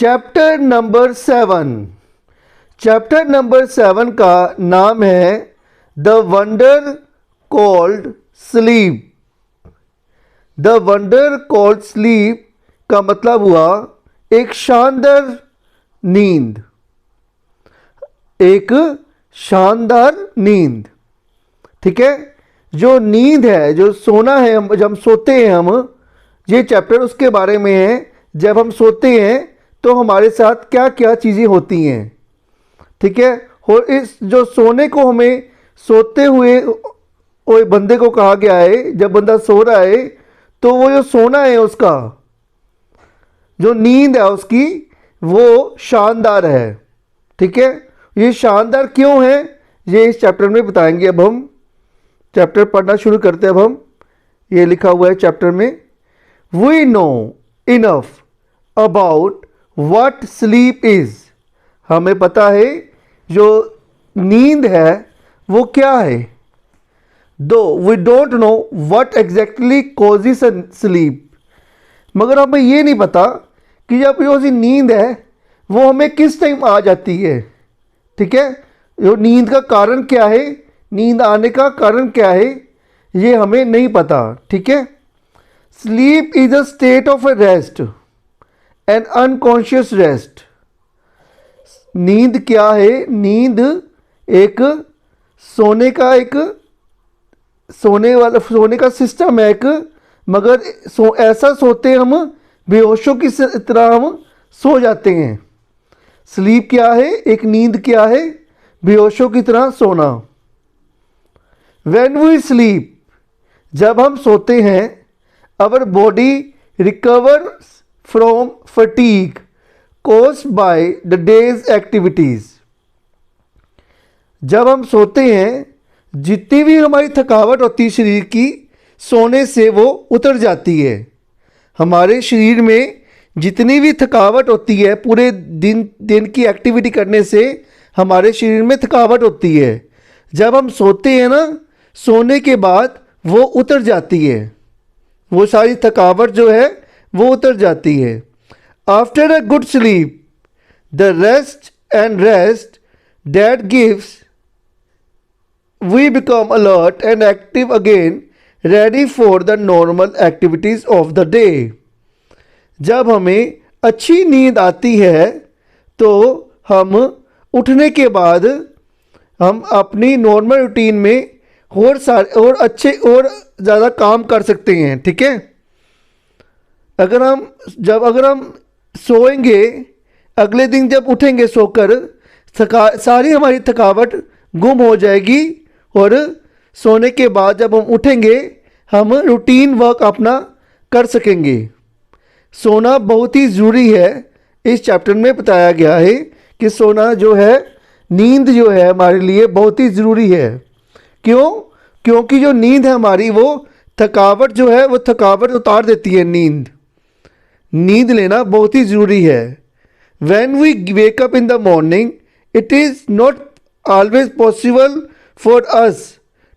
Chapter number 7। Chapter number 7 का नाम है the wonder called sleep. The wonder called sleep का मतलब हुआ एक शानदार नींद। एक शानदार नींद, ठीक है। जो नींद है, जो सोना है, जब हम सोते हैं, ये चैप्टर उसके बारे में है। जब हम सोते हैं तो हमारे साथ क्या क्या चीज़ें होती हैं, ठीक है। और इस जो सोने को हमें सोते हुए बंदे को कहा गया है, जब बंदा सो रहा है तो वो जो सोना है, उसका जो नींद है उसकी, वो शानदार है, ठीक है। ये शानदार क्यों है, ये इस चैप्टर में बताएंगे। अब हम चैप्टर पढ़ना शुरू करते हैं। अब हम, ये लिखा हुआ है चैप्टर में, we know enough about what sleep is. हमें पता है जो नींद है वो क्या है। दो we don't know what exactly causes sleep, मगर हमें ये नहीं पता कि जब जो सी नींद है वो हमें किस टाइम आ जाती है, ठीक है। जो नींद का कारण क्या है, नींद आने का कारण क्या है, ये हमें नहीं पता, ठीक है। Sleep is a state of A rest and unconscious rest. नींद क्या है? नींद एक सोने का सिस्टम है एक, मगर ऐसा सोते हम बेहोशों की तरह हम सो जाते हैं। स्लीप क्या है? एक नींद क्या है? बेहोशों की तरह सोना। When we sleep, जब हम सोते हैं, our body recovers from fatigue caused by the day's activities। जब हम सोते हैं, जितनी भी हमारी थकावट होती है शरीर की, सोने से वो उतर जाती है। हमारे शरीर में जितनी भी थकावट होती है, पूरे दिन की एक्टिविटी करने से हमारे शरीर में थकावट होती है। जब हम सोते हैं ना, सोने के बाद वो उतर जाती है, वो सारी थकावट जो है वो उतर जाती है। After a good sleep the rest that gives we become alert and active again, ready for the normal activities of the day. जब हमें अच्छी नींद आती है तो हम उठने के बाद हम अपनी नॉर्मल रूटीन में और अच्छे और ज़्यादा काम कर सकते हैं, ठीक है। अगर हम सोएंगे, अगले दिन जब उठेंगे सोकर, सारी हमारी थकावट गुम हो जाएगी, और सोने के बाद जब हम उठेंगे हम रूटीन वर्क अपना कर सकेंगे। सोना बहुत ही ज़रूरी है। इस चैप्टर में बताया गया है कि सोना जो है, नींद जो है हमारे लिए बहुत ही ज़रूरी है। क्यों? क्योंकि जो नींद है हमारी, वो थकावट जो है वो थकावट उतार देती है। नींद लेना बहुत ही ज़रूरी है। When we wake up in the morning, it is not always possible for us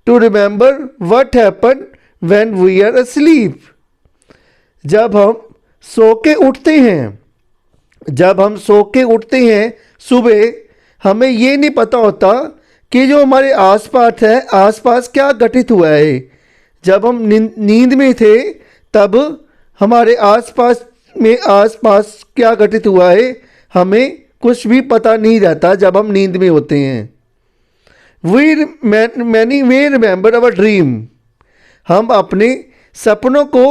to remember what happened when we are asleep। जब हम सो के उठते हैं सुबह, हमें ये नहीं पता होता कि जो हमारे आसपास क्या घटित हुआ है। जब हम नींद में थे तब हमारे आसपास क्या घटित हुआ है, हमें कुछ भी पता नहीं रहता जब हम नींद में होते हैं। मैनी वे रिमेंबर अवर ड्रीम। हम अपने सपनों को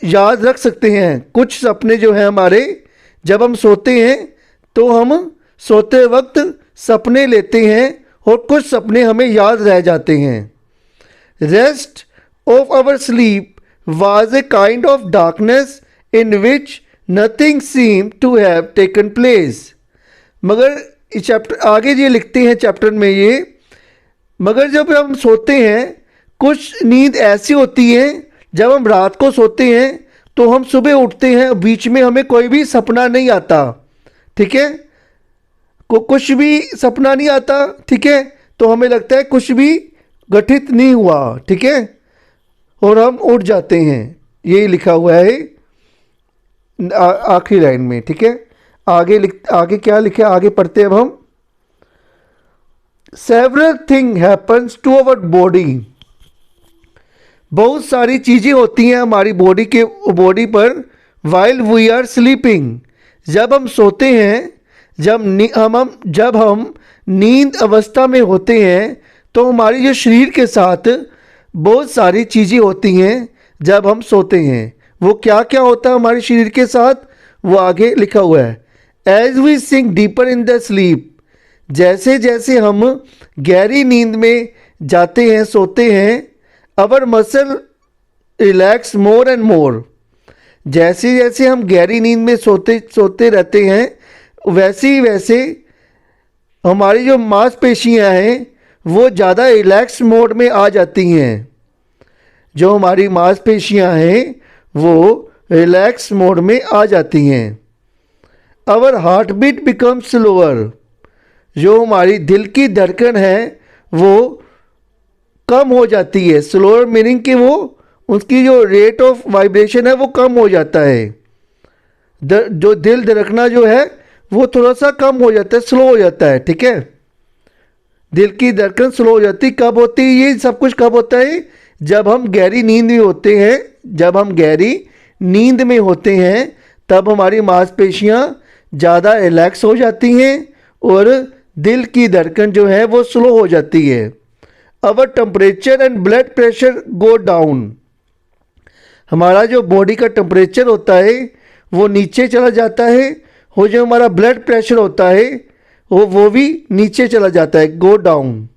याद रख सकते हैं। कुछ सपने जो हैं हमारे, जब हम सोते हैं तो हम सोते वक्त सपने लेते हैं और कुछ सपने हमें याद रह जाते हैं। Rest of our sleep was a kind of darkness in which nothing seem to have taken place. मगर इस चैप्टर आगे ये लिखते हैं चैप्टर में ये, मगर जब हम सोते हैं, कुछ नींद ऐसी होती है, जब हम रात को सोते हैं तो हम सुबह उठते हैं, बीच में हमें कोई भी सपना नहीं आता, ठीक है। कुछ भी सपना नहीं आता, ठीक है। तो हमें लगता है कुछ भी घटित नहीं हुआ, ठीक है, और हम उठ जाते हैं। यही लिखा हुआ है आखिरी लाइन में, ठीक है। आगे क्या लिखा है, आगे पढ़ते हैं अब हम। Several thing happens to our body, बहुत सारी चीज़ें होती हैं हमारी बॉडी पर वाइल वी आर स्लीपिंग, जब हम सोते हैं। जब हम नींद अवस्था में होते हैं तो हमारी जो शरीर के साथ बहुत सारी चीज़ें होती हैं जब हम सोते हैं। वो क्या क्या होता है हमारे शरीर के साथ, वो आगे लिखा हुआ है। As we sink deeper in the sleep, जैसे जैसे हम गहरी नींद में जाते हैं, सोते हैं, our muscle relax more and more, जैसे जैसे हम गहरी नींद में सोते रहते हैं वैसे ही वैसे हमारी जो मांसपेशियां हैं वो ज़्यादा रिलैक्स मोड में आ जाती हैं। जो हमारी मांसपेशियां हैं वो रिलैक्स मोड में आ जाती हैं। Our heart beat become slower, जो हमारी दिल की धड़कन है वो कम हो जाती है। स्लोअर मीनिंग कि वो उसकी जो रेट ऑफ वाइब्रेशन है वो कम हो जाता है। जो दिल धड़कना जो है वो थोड़ा सा कम हो जाता है, स्लो हो जाता है। ठीक है, दिल की धड़कन स्लो हो जाती। कब होती है ये सब कुछ, कब होता है? जब हम गहरी नींद में होते हैं। जब हम गहरी नींद में होते हैं तब हमारी मांसपेशियां ज़्यादा रिलैक्स हो जाती हैं और दिल की धड़कन जो है वो स्लो हो जाती है। Our temperature and blood pressure go down, हमारा जो बॉडी का टेम्परेचर होता है वो नीचे चला जाता है और जो हमारा ब्लड प्रेशर होता है वो भी नीचे चला जाता है, go down.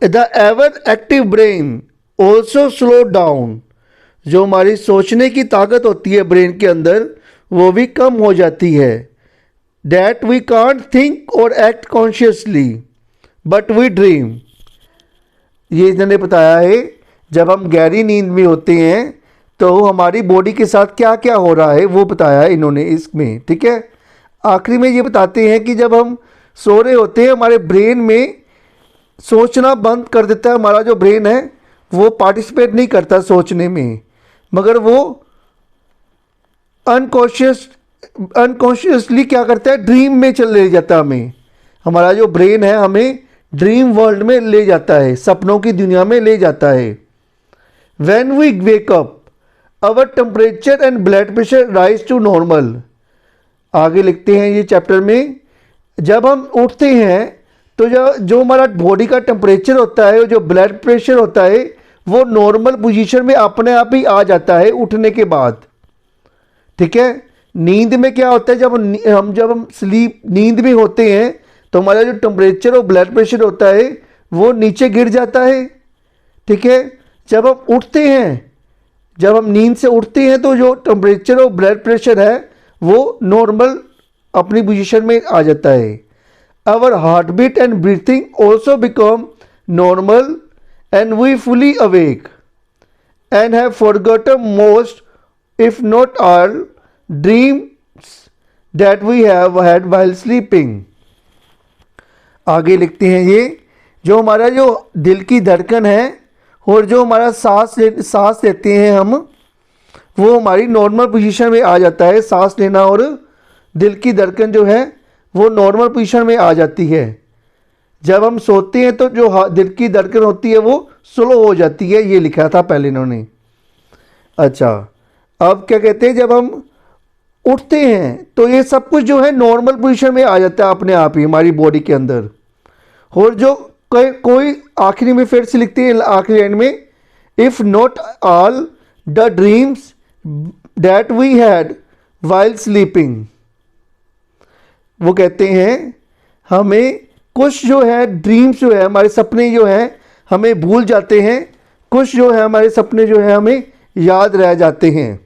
The ever active brain also slow down, जो हमारी सोचने की ताकत होती है ब्रेन के अंदर वो भी कम हो जाती है। That we can't think or act consciously but we dream, ये इन्होंने बताया है। जब हम गहरी नींद में होते हैं तो हमारी बॉडी के साथ क्या क्या हो रहा है वो बताया है इन्होंने इसमें। ठीक है, आखिरी में ये बताते हैं कि जब हम सो रहे होते हैं हमारे ब्रेन में सोचना बंद कर देता है। हमारा जो ब्रेन है वो पार्टिसिपेट नहीं करता सोचने में, मगर वो अनकॉन्शियसली क्या करता है, ड्रीम में ले जाता है हमें। हमारा जो ब्रेन है हमें ड्रीम वर्ल्ड में ले जाता है, सपनों की दुनिया में ले जाता है। When we wake up, our temperature and blood pressure rise to normal, आगे लिखते हैं ये चैप्टर में। जब हम उठते हैं तो जो हमारा बॉडी का टेम्परेचर होता है, जो ब्लड प्रेशर होता है वो नॉर्मल पोजीशन में अपने आप ही आ जाता है उठने के बाद। ठीक है, नींद में क्या होता है, जब हम नींद में होते हैं तो हमारा जो टेम्परेचर और ब्लड प्रेशर होता है वो नीचे गिर जाता है। ठीक है, जब हम उठते हैं, जब हम नींद से उठते हैं तो जो टेम्परेचर और ब्लड प्रेशर है वो नॉर्मल अपनी पोजीशन में आ जाता है। Our heart beat and breathing also become normal and we fully awake and have forgotten most if not all dreams that we have had while sleeping. आगे लिखते हैं ये, जो हमारा जो दिल की धड़कन है और जो हमारा सांस लेते हैं हम, वो हमारी नॉर्मल पोजीशन में आ जाता है। सांस लेना और दिल की धड़कन जो है वो नॉर्मल पोजीशन में आ जाती है। जब हम सोते हैं तो जो दिल की धड़कन होती है वो स्लो हो जाती है, ये लिखा था पहले इन्होंने। अच्छा, अब क्या कहते हैं, जब हम उठते हैं तो ये सब कुछ जो है नॉर्मल पोजीशन में आ जाता है अपने आप ही हमारी बॉडी के अंदर। और जो कोई आखिरी में फिर से लिखते हैं आखिरी एंड में, if not all the dreams that we had while sleeping, वो कहते हैं हमें कुछ जो है ड्रीम्स जो है हमारे सपने जो हैं हमें भूल जाते हैं, कुछ जो है हमारे सपने जो है हमें याद रह जाते हैं।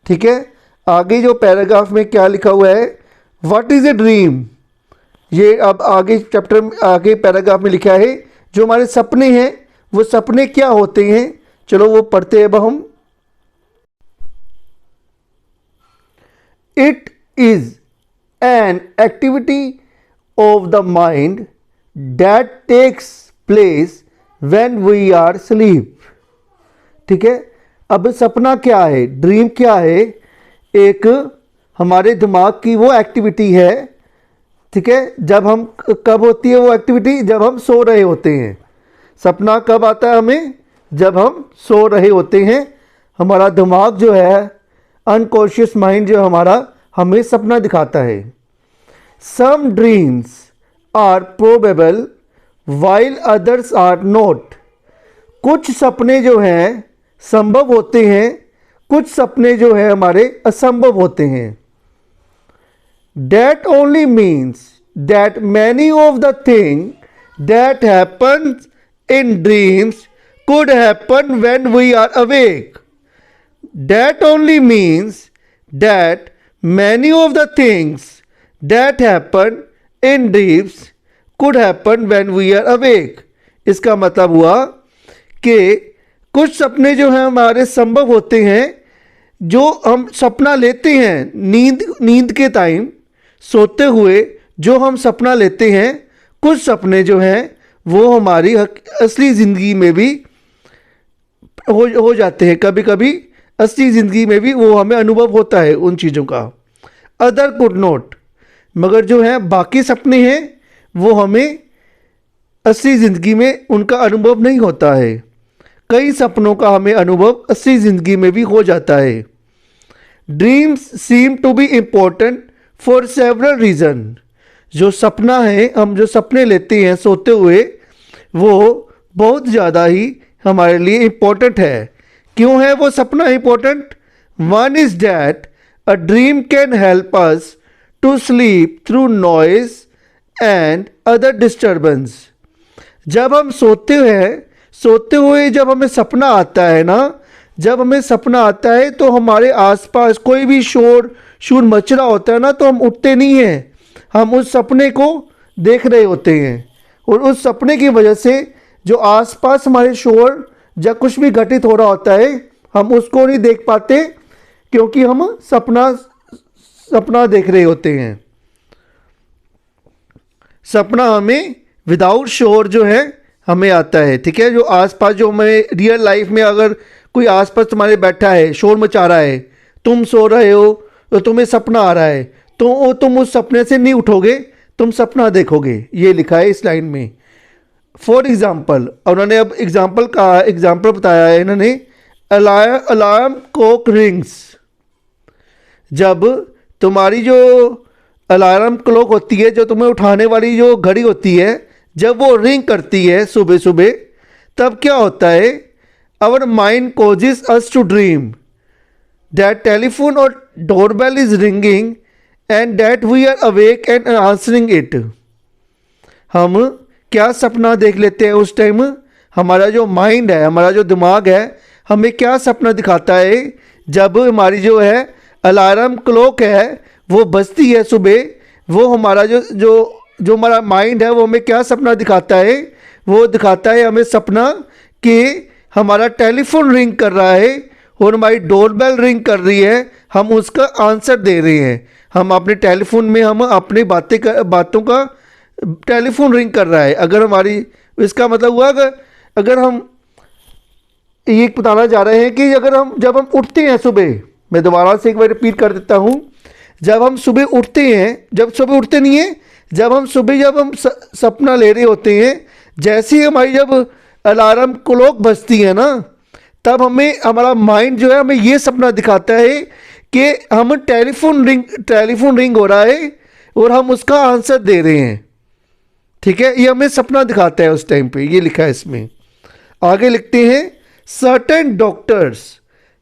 ठीक है, आगे जो पैराग्राफ में क्या लिखा हुआ है, व्हाट इज़ ए ड्रीम, ये अब आगे चैप्टर में आगे पैराग्राफ में लिखा है जो हमारे सपने हैं वो सपने क्या होते हैं। चलो वो पढ़ते हैं अब हम। It is an activity of the mind that takes place when we are sleep. ठीक है, अब सपना क्या है, ड्रीम क्या है, एक हमारे दिमाग की वो एक्टिविटी है, ठीक है। जब हम कब होती है वो एक्टिविटी? जब हम सो रहे होते हैं। सपना कब आता है हमें? जब हम सो रहे होते हैं। हमारा दिमाग जो है, अनकॉन्शियस माइंड जो हमारा, हमें सपना दिखाता है। Some dreams are probable while others are not. कुछ सपने जो हैं संभव होते हैं, कुछ सपने जो हैं हमारे असंभव होते हैं। That only means that many of the things that happen in dreams could happen when we are awake. That only means that many of the things that happen in dreams could happen when we are awake. इसका मतलब हुआ कि कुछ सपने जो हैं हमारे संभव होते हैं, जो हम सपना लेते हैं नींद के टाइम, सोते हुए जो हम सपना लेते हैं, कुछ सपने जो हैं वो हमारी असली ज़िंदगी में भी हो जाते हैं। कभी कभी असली ज़िंदगी में भी वो हमें अनुभव होता है उन चीज़ों का। अदर कुड नॉट, मगर जो है बाकी सपने हैं वो हमें असली ज़िंदगी में उनका अनुभव नहीं होता है। कई सपनों का हमें अनुभव असली ज़िंदगी में भी हो जाता है। Dreams seem to be important for several reason. जो सपना है, हम जो सपने लेते हैं सोते हुए, वो बहुत ज़्यादा ही हमारे लिए इम्पोर्टेंट है। क्यों है वो सपना important? One is that a dream can help us to sleep through noise and other disturbance. जब हम सोते हुए जब हमें सपना आता है ना, जब हमें सपना आता है तो हमारे आसपास कोई भी शोर मच रहा होता है ना, तो हम उठते नहीं हैं। हम उस सपने को देख रहे होते हैं, और उस सपने की वजह से जो आसपास हमारे शोर या कुछ भी घटित हो रहा होता है, हम उसको नहीं देख पाते, क्योंकि हम सपना देख रहे होते हैं। सपना हमें विदाउट शोर जो है हमें आता है, ठीक है। जो आसपास, जो हमें रियल लाइफ में अगर कोई आसपास तुम्हारे बैठा है, शोर मचा रहा है, तुम सो रहे हो तो तुम्हें सपना आ रहा है, तो तुम उस सपने से नहीं उठोगे, तुम सपना देखोगे। ये लिखा है इस लाइन में। फॉर एग्जाम्पल, उन्होंने अब एग्जाम्पल बताया है इन्होंने। Alarm clock rings. जब तुम्हारी जो अलार्म क्लॉक होती है, जो तुम्हें उठाने वाली जो घड़ी होती है, जब वो रिंग करती है सुबह सुबह, तब क्या होता है? Our mind causes us to dream that telephone or doorbell is ringing and that we are awake and answering it. हम क्या सपना देख लेते हैं उस टाइम? हमारा जो माइंड है, हमारा जो दिमाग है, हमें क्या सपना दिखाता है? जब हमारी जो है अलार्म क्लॉक है वो बजती है सुबह, वो हमारा जो हमारा माइंड है वो हमें क्या सपना दिखाता है? वो दिखाता है हमें सपना कि हमारा टेलीफोन रिंग कर रहा है और हमारी डोरबेल रिंग कर रही है, हम उसका आंसर दे रहे हैं। हम अपने टेलीफोन में हम अपनी बातों का टेलीफोन रिंग कर रहा है। अगर हमारी, इसका मतलब हुआ अगर हम ये बताना चाह रहे हैं कि जब हम उठते हैं सुबह, मैं दोबारा से एक बार रिपीट कर देता हूँ, जब हम सुबह उठते हैं, जब सुबह उठते नहीं हैं, जब हम सपना ले रहे होते हैं, जैसे ही हमारी जब अलार्म क्लॉक बजती है ना, तब हमारा माइंड जो है हमें ये सपना दिखाता है कि हम टेलीफोन रिंग हो रहा है और हम उसका आंसर दे रहे हैं, ठीक है। ये हमें सपना दिखाता है उस टाइम पे, ये लिखा है इसमें। आगे लिखते हैं, certain doctors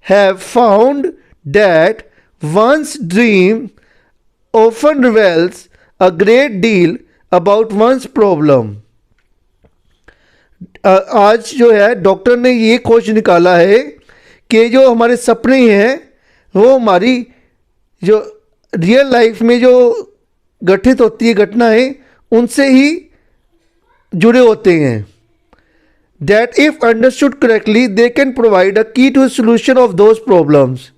have found that one's dream often reveals a great deal about one's problem. आज जो है डॉक्टर ने ये खोज निकाला है कि जो हमारे सपने हैं वो हमारी जो रियल लाइफ में जो घटित होती है घटनाएं, उनसे ही जुड़े होते हैं। That if understood correctly they can provide a key to solution of those problems.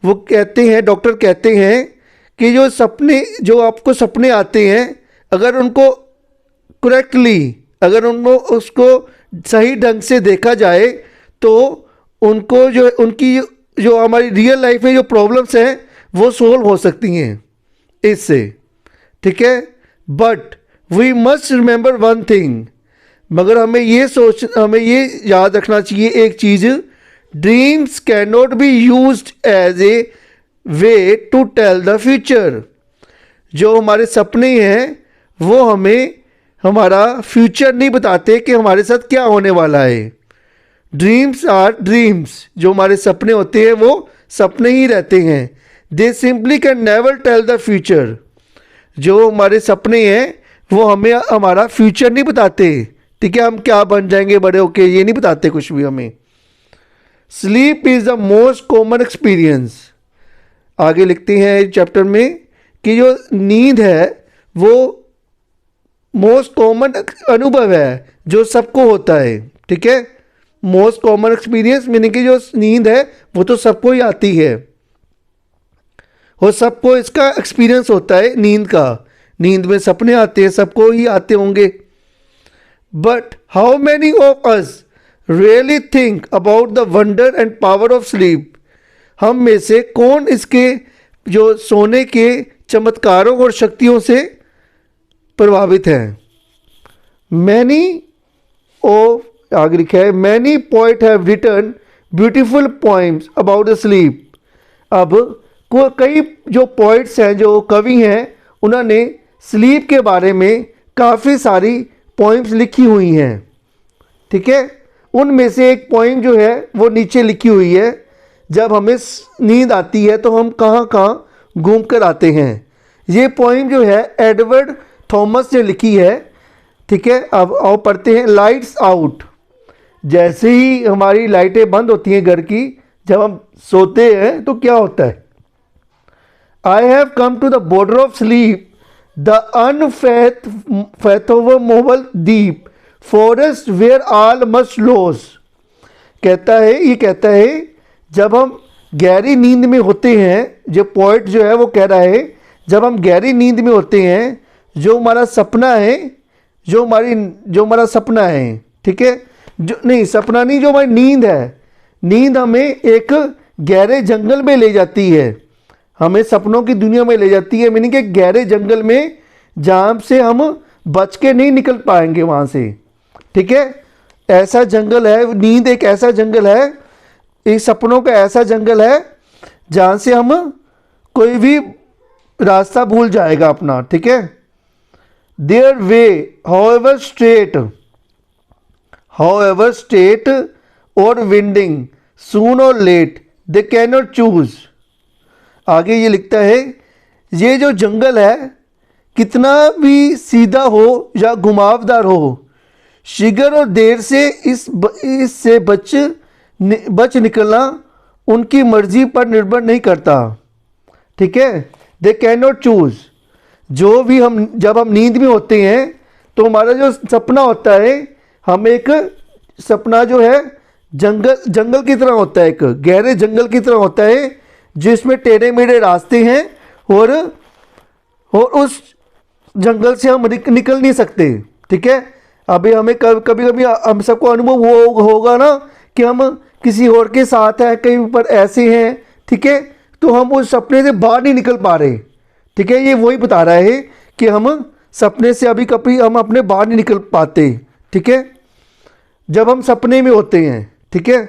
वो कहते हैं, डॉक्टर कहते हैं कि जो आपको सपने आते हैं, अगर उनको करेक्टली, अगर उसको सही ढंग से देखा जाए, तो उनको जो उनकी जो हमारी रियल लाइफ में जो प्रॉब्लम्स हैं वो सोल्व हो सकती हैं इससे, ठीक है। But we must remember one thing, मगर हमें ये याद रखना चाहिए एक चीज़, dreams can not be used as a way to tell the future. जो हमारे सपने हैं वो हमें हमारा फ्यूचर नहीं बताते कि हमारे साथ क्या होने वाला है। ड्रीम्स आर ड्रीम्स, जो हमारे सपने होते हैं वो सपने ही रहते हैं। They simply can never tell the future. जो हमारे सपने हैं वो हमें हमारा फ्यूचर नहीं बताते, ठीक है, हम क्या बन जाएंगे बड़े होके, ये नहीं बताते कुछ भी हमें। Sleep is the most common experience. आगे लिखते हैं चैप्टर में कि जो नींद है वो मोस्ट कॉमन अनुभव है जो सबको होता है, ठीक है। मोस्ट कॉमन एक्सपीरियंस मीनिंग कि जो नींद है वो तो सबको ही आती है और सबको इसका एक्सपीरियंस होता है नींद का। नींद में सपने आते हैं, सबको ही आते होंगे। But how many of us really think about the wonder and power of sleep. हम में से कौन इसके जो सोने के चमत्कारों और शक्तियों से प्रभावित हैं। मैनी ऑफ, आगे लिखा है, many poet have written beautiful poems about the sleep. अब कई जो पोइट्स हैं, जो कवि हैं, उन्होंने स्लीप के बारे में काफ़ी सारी पोइम्स लिखी हुई हैं, ठीक है। उनमें से एक पोइम जो है वो नीचे लिखी हुई है, जब हमें नींद आती है तो हम कहाँ कहाँ घूम कर आते हैं। ये पोइम जो है एडवर्ड थॉमस ने लिखी है, ठीक है। अब आओ पढ़ते हैं। Lights out. जैसे ही हमारी लाइटें बंद होती हैं घर की, जब हम सोते हैं तो क्या होता है, I have come to the border of sleep, the unfathomable deep forest where all must loss. कहता है जब हम गहरी नींद में होते हैं, जो पोइट जो है वो कह रहा है, जब हम गहरी नींद में होते हैं, जो हमारा सपना है, जो हमारा सपना है, ठीक है, जो नहीं सपना नहीं, जो हमारी नींद है, नींद हमें एक गहरे जंगल में ले जाती है, हमें सपनों की दुनिया में ले जाती है, मीनिंग कि गहरे जंगल में जहाँ से हम बच के नहीं निकल पाएंगे वहाँ से, ठीक है। ऐसा जंगल है नींद, एक ऐसा जंगल है, इस सपनों का ऐसा जंगल है जहाँ से हम कोई भी रास्ता भूल जाएगा अपना, ठीक है। Their way however straight or winding, soon or late they can not choose. आगे ये लिखता है, ये जो जंगल है कितना भी सीधा हो या घुमावदार हो, शीघ्र और देर से इससे बच निकलना उनकी मर्जी पर निर्भर नहीं करता, ठीक है। दे कैन नॉट चूज। जो भी जब हम नींद में होते हैं तो हमारा जो सपना होता है, हम एक सपना जो है जंगल की तरह होता है, एक गहरे जंगल की तरह होता है जिसमें टेढ़े मेढ़े रास्ते हैं और उस जंगल से हम निकल नहीं सकते, ठीक है। अभी हमें कभी कभी हम सबको अनुभव होगा ना कि हम किसी और के साथ हैं, कहीं पर ऐसे हैं, ठीक है, तो हम उस सपने से बाहर नहीं निकल पा रहे, ठीक है। ये वही बता रहा है कि हम सपने से अभी कभी हम अपने बाहर नहीं निकल पाते, ठीक है, जब हम सपने में होते हैं, ठीक है।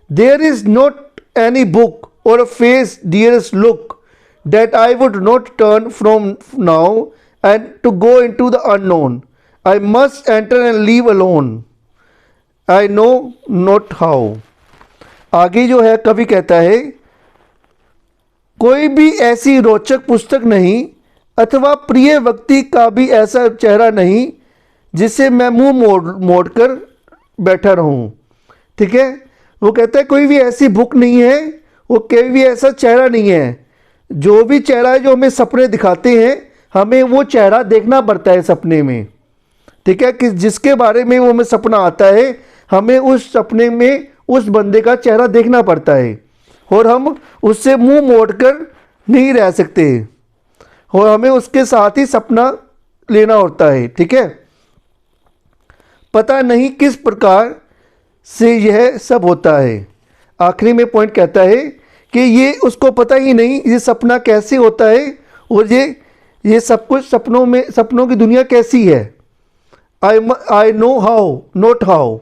There is not any book or a face dearest look that I would not turn from now and to go into the unknown. I must enter and leave alone. I know not how. आगे जो है कवि कहता है, कोई भी ऐसी रोचक पुस्तक नहीं अथवा प्रिय व्यक्ति का भी ऐसा चेहरा नहीं जिससे मैं मुंह मोड़ कर बैठा रहूं, ठीक है। वो कहता है कोई भी ऐसी बुक नहीं है, वो कोई भी ऐसा चेहरा नहीं है, जो भी चेहरा है जो हमें सपने दिखाते हैं, हमें वो चेहरा देखना पड़ता है सपने में, ठीक है, कि जिसके बारे में वो हमें सपना आता है, हमें उस सपने में उस बंदे का चेहरा देखना पड़ता है और हम उससे मुंह मोड़कर नहीं रह सकते और हमें उसके साथ ही सपना लेना होता है, ठीक है। पता नहीं किस प्रकार से यह सब होता है। आखिरी में पॉइंट कहता है कि ये उसको पता ही नहीं ये सपना कैसे होता है और ये सब कुछ सपनों की दुनिया कैसी है। I know how not how,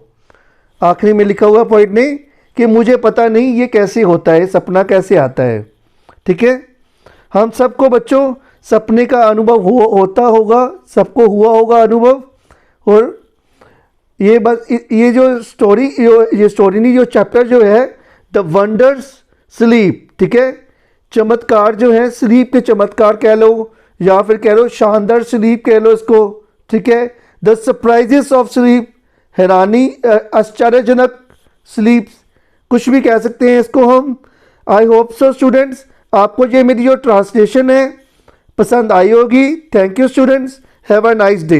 आखिरी में लिखा हुआ पॉइंट ने कि मुझे पता नहीं ये कैसे होता है, सपना कैसे आता है। ठीक है, हम सबको बच्चों सपने का अनुभव होता होगा, सबको हुआ होगा अनुभव। और ये बस ये जो स्टोरी ये स्टोरी नहीं, जो चैप्टर जो है द वंडर्स स्लीप, ठीक है, चमत्कार जो है, स्लीप के चमत्कार कह लो या फिर कह लो शानदार स्लीप कह लो इसको। ठीक है, द सरप्राइजेस ऑफ स्लीप, हैरानी आश्चर्यजनक स्लीप, कुछ भी कह सकते हैं इसको हम। आई होप सो स्टूडेंट्स आपको ये मेरी जो ट्रांसलेशन है पसंद आई होगी। Thank you students, have a nice day.